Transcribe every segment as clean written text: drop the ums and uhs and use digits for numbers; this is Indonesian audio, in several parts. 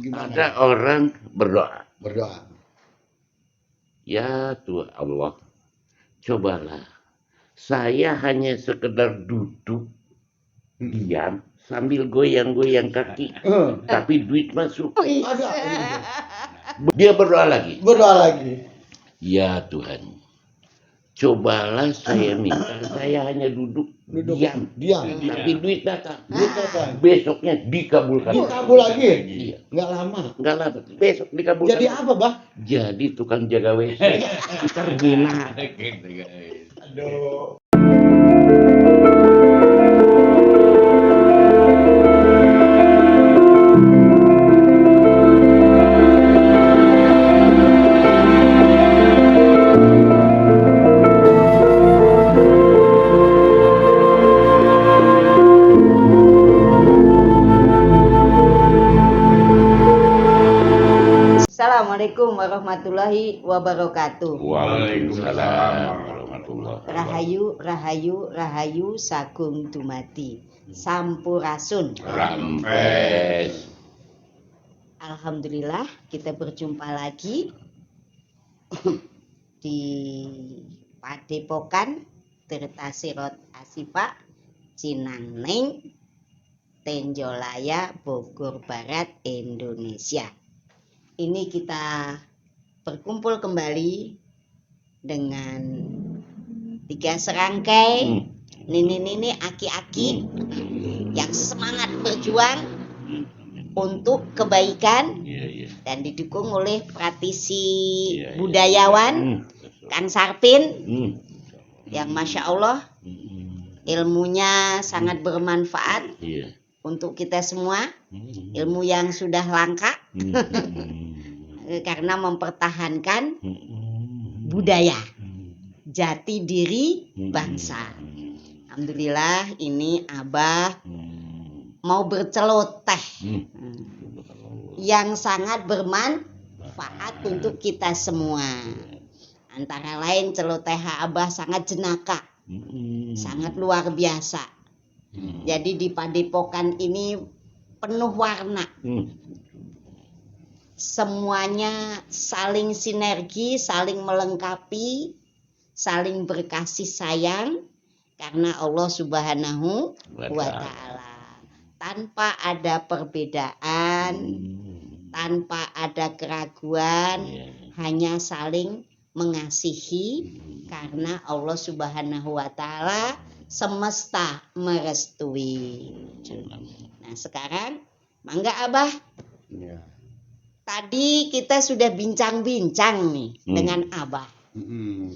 Gimana? Ada orang berdoa, ya Tuhan Allah, cobalah saya hanya sekedar duduk diam sambil goyang-goyang kaki, tapi duit masuk. Ada. Dia berdoa lagi, ya Tuhan, cobalah saya minta saya hanya duduk diam, tapi duit datang. Besoknya dikabulkan. Dikabul lagi? Iya. Nggak lama. Besok dikabulkan. Jadi apa, Bah? Jadi tukang jaga WC di terminal. Aduh. Assalamualaikum warahmatullahi wabarakatuh. Waalaikumsalam warahmatullahi wabarakatuh. Rahayu sagung dumadi sampurasun. Rampes. Alhamdulillah kita berjumpa lagi di Padepokan Tirtasirot Asifa Cinangneng Tenjolaya Bogor Barat Indonesia. Ini kita berkumpul kembali dengan 3 serangkai nini-nini aki-aki yang semangat berjuang untuk kebaikan dan didukung oleh praktisi budayawan Kang Sarpin yang Masya Allah ilmunya sangat bermanfaat untuk kita semua, ilmu yang sudah langka karena mempertahankan budaya jati diri bangsa. Alhamdulillah ini Abah mau berceloteh yang sangat bermanfaat untuk kita semua. Antara lain celoteh Abah sangat jenaka, sangat luar biasa. Jadi di Padepokan ini penuh warna. Semuanya saling sinergi, saling melengkapi, saling berkasih sayang karena Allah Subhanahu wa Ta'ala. Tanpa ada perbedaan, tanpa ada keraguan, hanya saling mengasihi karena Allah Subhanahu wa Ta'ala semesta merestui. Nah sekarang mangga Abah. Tadi kita sudah bincang-bincang nih dengan Abah.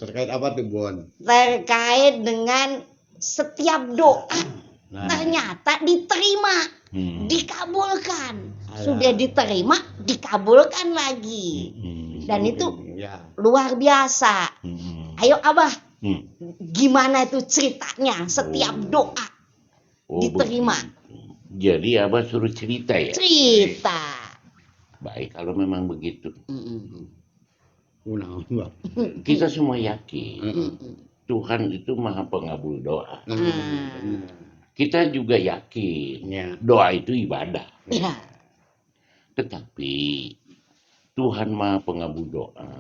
Terkait apa tuh, Bon? Terkait dengan setiap doa ternyata diterima, dikabulkan. Sudah diterima, dikabulkan lagi. Dan itu luar biasa. Ayo Abah. Gimana itu ceritanya setiap doa diterima? Jadi Abah suruh cerita ya? Cerita. Baik kalau memang begitu. Kita semua yakin Tuhan itu maha pengabul doa. Kita juga yakin doa itu ibadah. Tetapi Tuhan maha pengabul doa.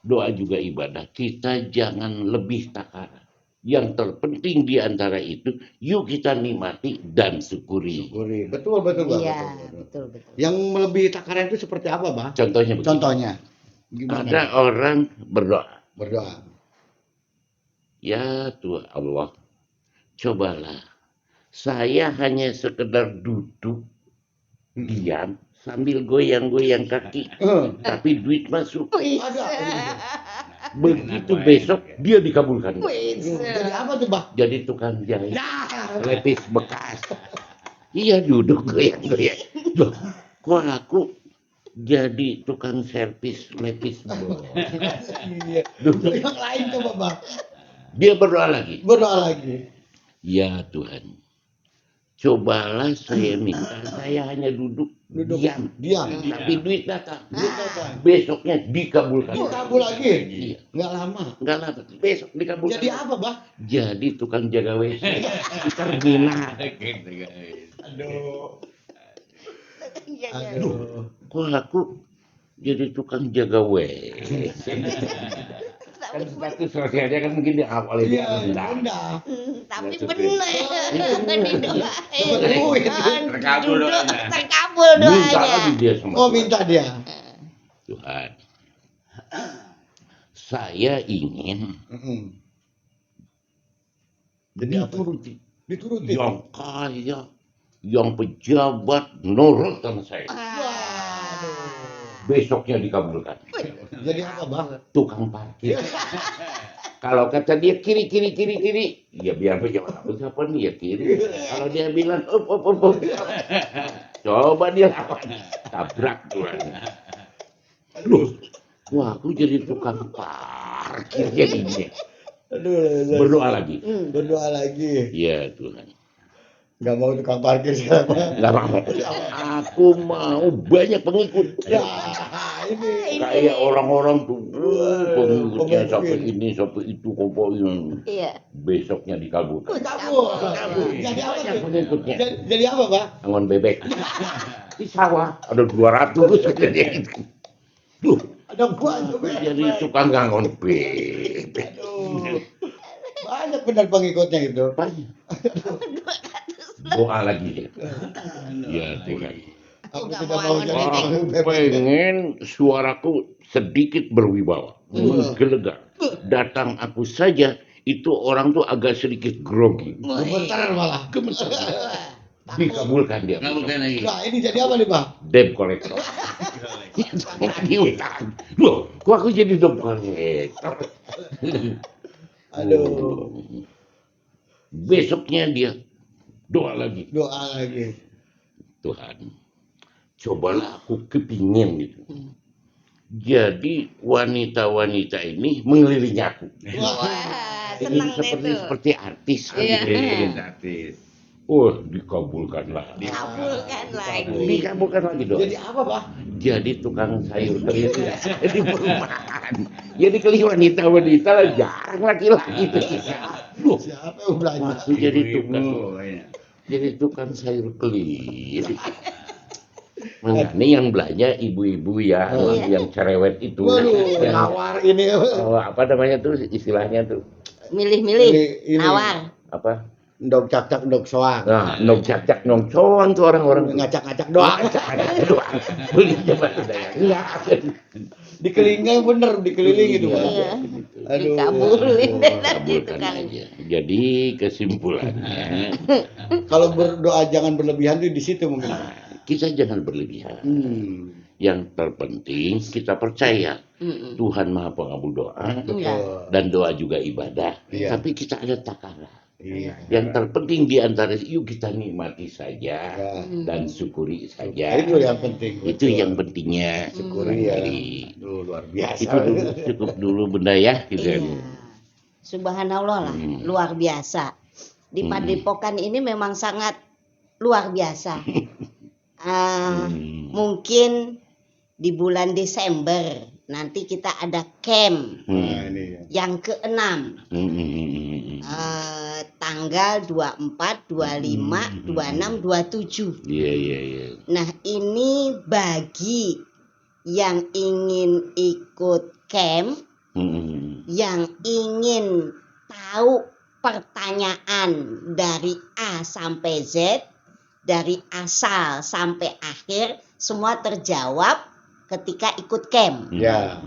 Doa juga ibadah. Kita jangan lebih takara. Yang terpenting di antara itu, yuk kita nikmati dan syukuri. Betul, Iya, betul. Yang melebihi takaran itu seperti apa, Bah? Contohnya begini. Gimana? Ada orang berdoa. Ya Tuhan Allah, cobalah saya hanya sekedar duduk diam sambil goyang-goyang kaki, tapi duit masuk. Ada. Begitu besok dia dikabulkan. Jadi apa tuh, Bah? Jadi tukang jahit lepis bekas. Iya duduk goyang-goyang. Loh, kok aku jadi tukang servis lepis bekas? Duduk. Yang lain coba, Bah. Dia berdoa lagi. Ya Tuhan, cobalah saya minta saya hanya duduk diam, tapi duit datang. Besoknya dikabulkan. Dikabul lagi? Iya. Nggak lama. Besok dikabulkan. Jadi apa, Bah? Jadi tukang jaga WC di terminal. Aduh. Iya, iya. Aduh. Kok aku jadi tukang jaga WC? Kan Tapi status sosialnya kan mungkin di awal itu Iya, rendah. rendah. tapi Maksudnya. benar kan didoain. Dapat duit. Terkabul doanya. Terkabul Minta doanya. lagi dia sama Oh, Tuhan. minta dia. Tuhan, saya ingin Jadi apa? dituruti Dituruti. yang kaya, yang pejabat nurut sama saya. Aduh. Besoknya dikabulkan. Jadi apa, Bang? Tukang parkir. Kalau kata dia kiri, ya biar pejabat apa siapa nih ya kiri. Kalau dia bilang up. Coba dia lawan, tabrak Tuhan. Loh, wah aku jadi tukang parkir jadinya. Aduh, Berdoa lagi. berdoa lagi. Ya Tuhan. Nggak mau tukang parkir sekarang, Bang. Nggak mau. Aku mau banyak pengikut. Ya, ini. Kayak orang-orang tuh, pengikutnya pengikut. sampai ini, sampai itu, kompoin. Iya. Besoknya dikabulkan. Kabur. Jadi apa Banyak tuh? pengikutnya. Jadi apa, Bang? Angon bebek. Di sawah ada 200 jadi itu. Duh, Ada banyak. jadi tukang angon bebek. Aduh. Banyak benar pengikutnya itu. Banyak. Doa lagi. Ya Tuhan. Aku nggak tidak mau mau angon jadi bebek. tukang Aku bebek. pengen suaraku sedikit berwibawa, menggelegar. Datang aku saja, itu orang tuh agak sedikit grogi. Gemetar malah. Dikabulkan dia. Kabulkan lagi. Nah, ini jadi apa nih, Bang? Debt collector. Di utang. Loh, kok aku jadi debt collector? Aduh. Besoknya dia doa lagi. Doa lagi. Tuhan, cobalah aku kepingin gitu. Jadi wanita-wanita ini mengelilingi aku. Wah, Ini senang deh tuh. seperti artis. Iya. Artis. Oh, dikabulkanlah. Kabulkan lagi. Dikabulkan lagi dong. Jadi apa, Bang? Jadi tukang sayur keliling di perumahan. Jadi keliling wanita-wanita lah, jarang laki-laki. Loh, Siapa yang belanja? waktu jadi tukang, Ibu-ibu, ya. jadi tukang sayur keliling. Makanya yang belanja ibu-ibu ya, Iya. yang cerewet itu. Waduh, Yang- nawar ini. oh, apa namanya tuh istilahnya tuh Milih-milih, Ini. nawar. apa? Ndok cak-cak, ndok soang. Nah, nong cak nong coan tuh orang-orang. Ngacak-ngacak doang. Doang. Beli coba daya. Enggak. Dikelilingi bener, dikelilingi itu, Bang. Iya. Aduh. Dikabulin deh nanti Kabulkan tukang. aja. Jadi kesimpulannya Kalau berdoa jangan berlebihan tuh di situ mungkin. kita jangan berlebihan. Yang terpenting kita percaya Mm-mm. Tuhan Maha Pengabul doa Iya. dan doa juga ibadah. Iya. Tapi kita ada takaran. Iya. Yang terpenting di antara yuk kita nikmati saja Ya. dan syukuri Nah, saja. itu yang penting. Itu betul. yang pentingnya. Syukuri ya. Jadi, Aduh, luar biasa. itu dulu, cukup dulu benda ya. Gitu. Iya. Subhanallah lah, luar biasa. Di Padepokan ini memang sangat luar biasa. Mungkin di bulan Desember nanti kita ada camp Nah, ini ya. yang ke-6. Tanggal 24, 25, 26, 27. Iya. Nah, ini bagi yang ingin ikut camp, yang ingin tahu pertanyaan dari A sampai Z, dari asal sampai akhir, semua terjawab ketika ikut camp. Ya.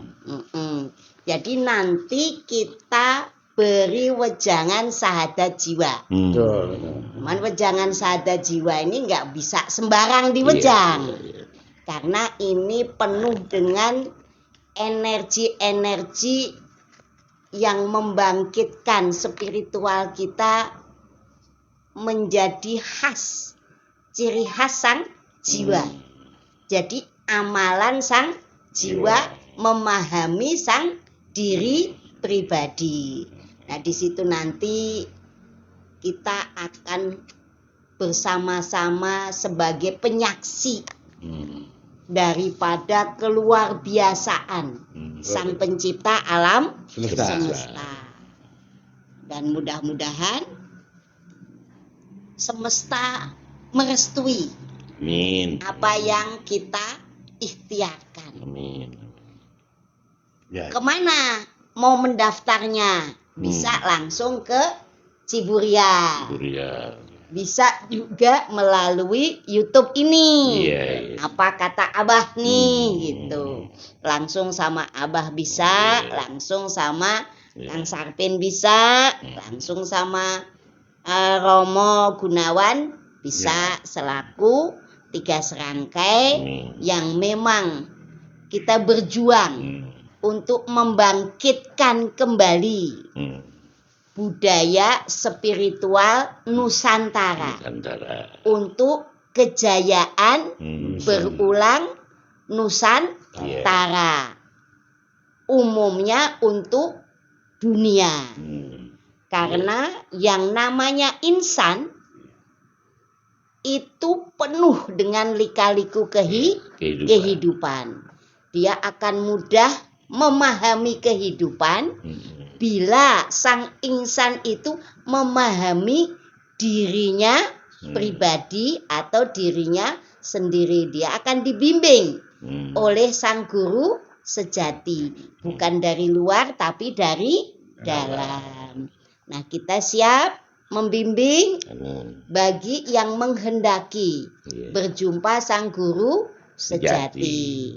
Jadi nanti kita beri wejangan sahadat jiwa. Betul. Cuman wejangan sahadat jiwa ini nggak bisa sembarang diwejang. Iya. Karena ini penuh dengan energi-energi yang membangkitkan spiritual kita menjadi khas, ciri khas sang jiwa. Jadi amalan sang jiwa memahami sang diri pribadi. Nah, di situ nanti kita akan bersama-sama sebagai penyaksi daripada keluar biasaan sang pencipta alam semesta. Dan mudah-mudahan semesta merestui Amin. apa yang kita ikhtiarkan. Amin. Ya. Kemana mau mendaftarnya? Bisa langsung ke Ciburial. Surya. Bisa juga melalui YouTube ini. Iya, iya. Apa kata Abah nih gitu. Langsung sama Abah bisa, langsung sama Kang Sarpin bisa, langsung sama Romo Gunawan bisa selaku 3 serangkai yang memang kita berjuang untuk membangkitkan kembali budaya spiritual Nusantara Antara. untuk kejayaan berulang Nusantara, umumnya untuk dunia. Karena yang namanya insan itu penuh dengan lika-liku kehidupan. Dia akan mudah memahami kehidupan bila sang insan itu memahami dirinya pribadi atau dirinya sendiri. Dia akan dibimbing oleh sang guru sejati, bukan dari luar tapi dari dalam. Nah, kita siap membimbing bagi yang menghendaki berjumpa sang guru sejati.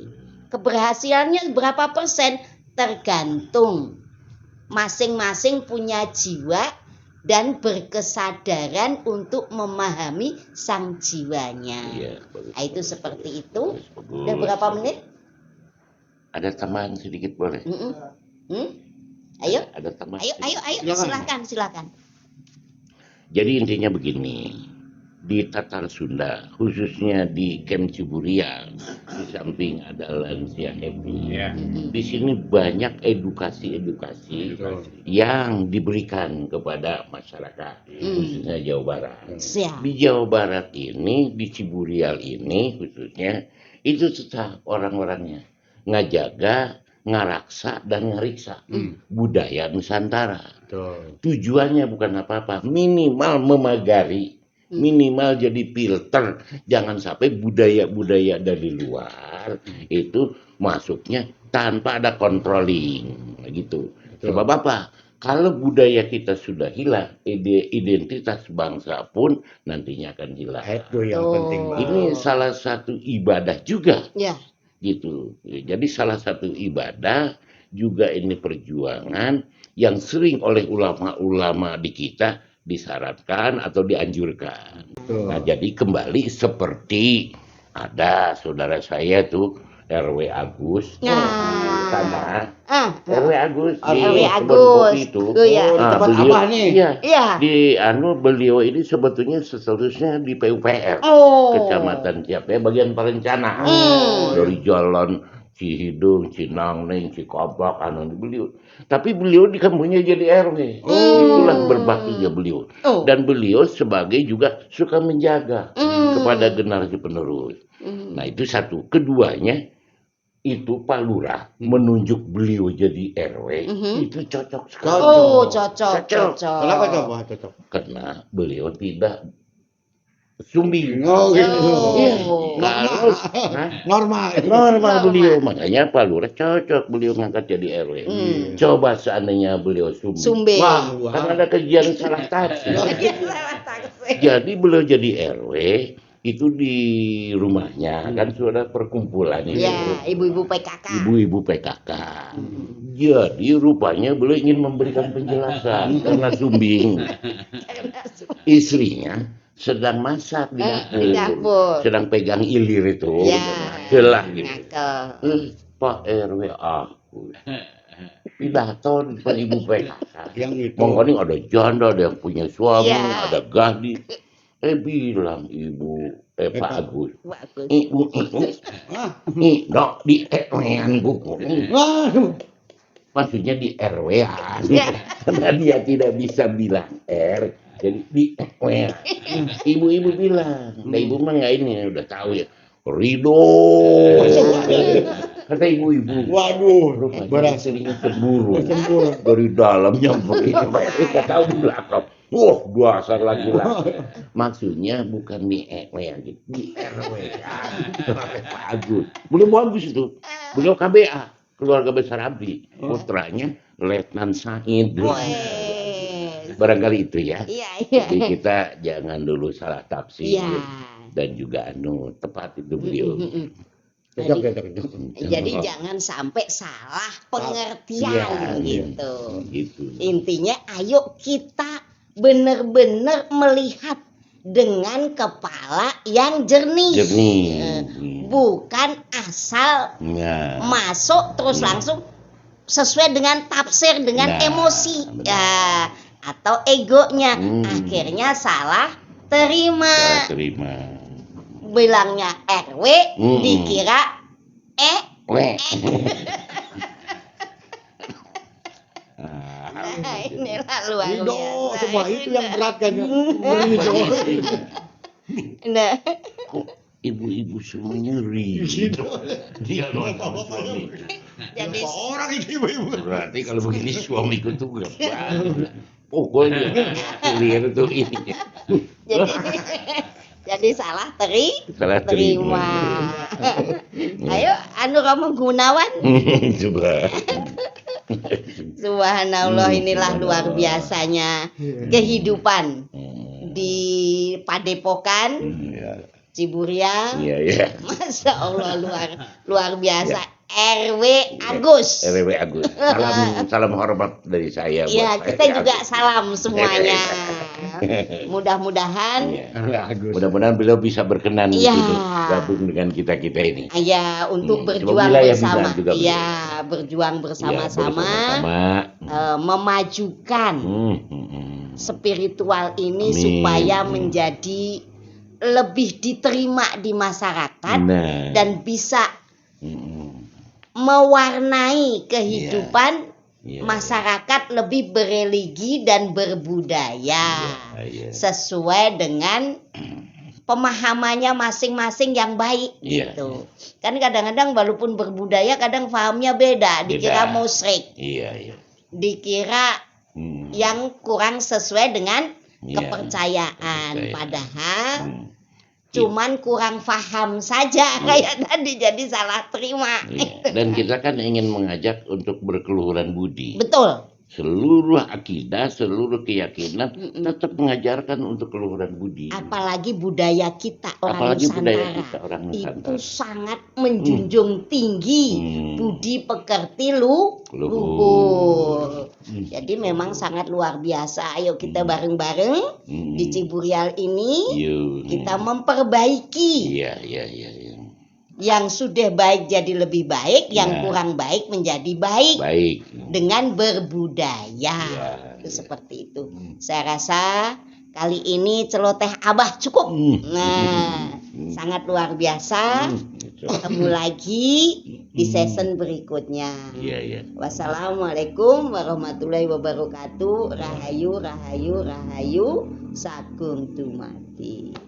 Keberhasilannya berapa persen tergantung masing-masing punya jiwa dan berkesadaran untuk memahami sang jiwanya. Nah, itu seperti itu. Udah berapa menit? Ada tambahan sedikit boleh? Ayo, Ada tambahan. ayo, silakan. Jadi intinya begini, di Tatar Sunda, khususnya di Camp Ciburial, di samping ada lansia happy, di sini banyak edukasi yang diberikan kepada masyarakat, khususnya Jawa Barat. Siap. Di Jawa Barat ini, di Ciburial ini khususnya, itu tetap orang-orangnya ngajaga, ngaraksa dan ngariksa budaya Nusantara. Tujuannya bukan apa-apa, minimal memagari, minimal jadi filter, jangan sampai budaya-budaya dari luar itu masuknya tanpa ada controlling gitu. Sebab apa? Kalau budaya kita sudah hilang, identitas bangsa pun nantinya akan hilang. Itu yang penting, Bang. Ini salah satu ibadah juga. Ya. Gitu. Jadi salah satu ibadah juga ini perjuangan yang sering oleh ulama-ulama di kita disyaratkan atau dianjurkan. Nah, jadi kembali seperti ada saudara saya tuh RW Agus, sana RW Agus di RW Kebon Agus. Kopi itu. Iya. Tempat Abah nih. Iya. Di beliau ini sebetulnya statusnya di PUPR. Kecamatan Ciape bagian perencanaan. Dari jalan Cihidung, Cinangning, Cikabak, beliau. Tapi beliau di kampungnya jadi RW. Itulah berbaktinya beliau. Dan beliau sebagai juga suka menjaga kepada generasi penerus. Nah, itu satu. Keduanya itu Pak Lurah menunjuk beliau jadi RW itu cocok sekali. Cocok. Kenapa coba cocok? Karena beliau tidak sumbing. Gitu. Iya. Kalau normal beliau, makanya Pak Lurah cocok beliau ngangkat jadi RW. Coba seandainya beliau sumbing. Wah. Kan ada kejadian salah taksi. Jadi beliau jadi RW itu di rumahnya kan sudah perkumpulan itu. Ya, ibu-ibu PKK. Ibu-ibu PKK. Jadi rupanya beliau ingin memberikan penjelasan karena sumbing. Istrinya sedang masak di dapur. Sedang pegang ilir itu. Celah gitu. Pak RW aku. Pidato di depan ibu PKK. Yang itu. Monggo ada janda, ada yang punya suami, ada gadis. Bilang Pak Agus. Ibu ini dok di RW-an buku. Maksudnya di RW-an. Karena dia tidak bisa bilang R. Jadi di RW-an. Ibu-ibu bilang. Nah, ibu mah nggak ini udah tahu ya. Ridho. Kata ibu-ibu. Waduh. Berhasilnya cemburu. Dari dalam nyamperin. Nggak tahu di belakang. Wah, dasar laki-laki. Maksudnya bukan di EW gitu, di RW. Pak Agus. Belum bagus itu. Beliau KBA, keluarga besar ABRI. Putranya Letnan Said. Wes. Barangkali itu ya. Iya. Jadi kita jangan dulu salah tafsir. Iya. Dan juga tepat itu beliau. Jadi jangan sampai salah pengertian gitu. Gitu. Intinya ayo kita benar-benar melihat dengan kepala yang jernih. Bukan asal masuk terus langsung sesuai dengan tafsir dengan emosi ya atau egonya. Akhirnya salah terima. Bilangnya RW dikira Nah, inilah luar biasa. Semua itu yang berat kan. Nah, Kok ibu-ibu semuanya ridho. Dia nonton suami. jadi Orang itu ibu-ibu. Berarti kalau begini suamiku tuh gak banget. Pokoknya lihat tuh ini. jadi salah Salah terima. Ayo anu kamu Gunawan. Coba. Subhanallah, inilah luar biasanya kehidupan di Padepokan Ciburial. Iya. Masya Allah luar biasa. RW Agus. RW Agus. Salam hormat dari saya. Iya, buat kita RW juga Agus. salam semuanya. Mudah-mudahan Mudah-mudahan beliau bisa berkenan Iya. gitu, gabung dengan kita ini. ya untuk Coba berjuang wilayah bersama. bisa juga beliau. Iya, berjuang bersama-sama Bersama-sama. memajukan spiritual ini Amin. supaya menjadi lebih diterima di masyarakat Nah. dan bisa Mm-mm. mewarnai kehidupan Iya. masyarakat lebih bereligi dan berbudaya Iya. sesuai dengan pemahamannya masing-masing yang baik Iya, gitu. Kan kadang-kadang walaupun berbudaya kadang pahamnya beda, dikira Beda. musyrik, Iya. dikira yang kurang sesuai dengan Iya. kepercayaan, padahal cuman kurang paham saja kayak tadi jadi salah terima. Iya. Dan kita kan ingin mengajak untuk berkeluhuran budi. Betul. Seluruh akidah, seluruh keyakinan tetap mengajarkan untuk keluhuran budi. Apalagi budaya kita orang Apalagi budaya Nusantara kita orang itu Nusantara. sangat menjunjung tinggi budi pekerti luhur. Jadi memang sangat luar biasa. Ayo kita bareng-bareng di Ciburial ini kita memperbaiki Iya. yang sudah baik jadi lebih baik, yang kurang baik menjadi baik. Baik. Dengan berbudaya. Itu seperti itu. Saya rasa kali ini celoteh Abah cukup. Nah, sangat luar biasa. Ketemu lagi di season berikutnya. Iya. Wassalamualaikum warahmatullahi wabarakatuh. Rahayu. Sagung dumadi.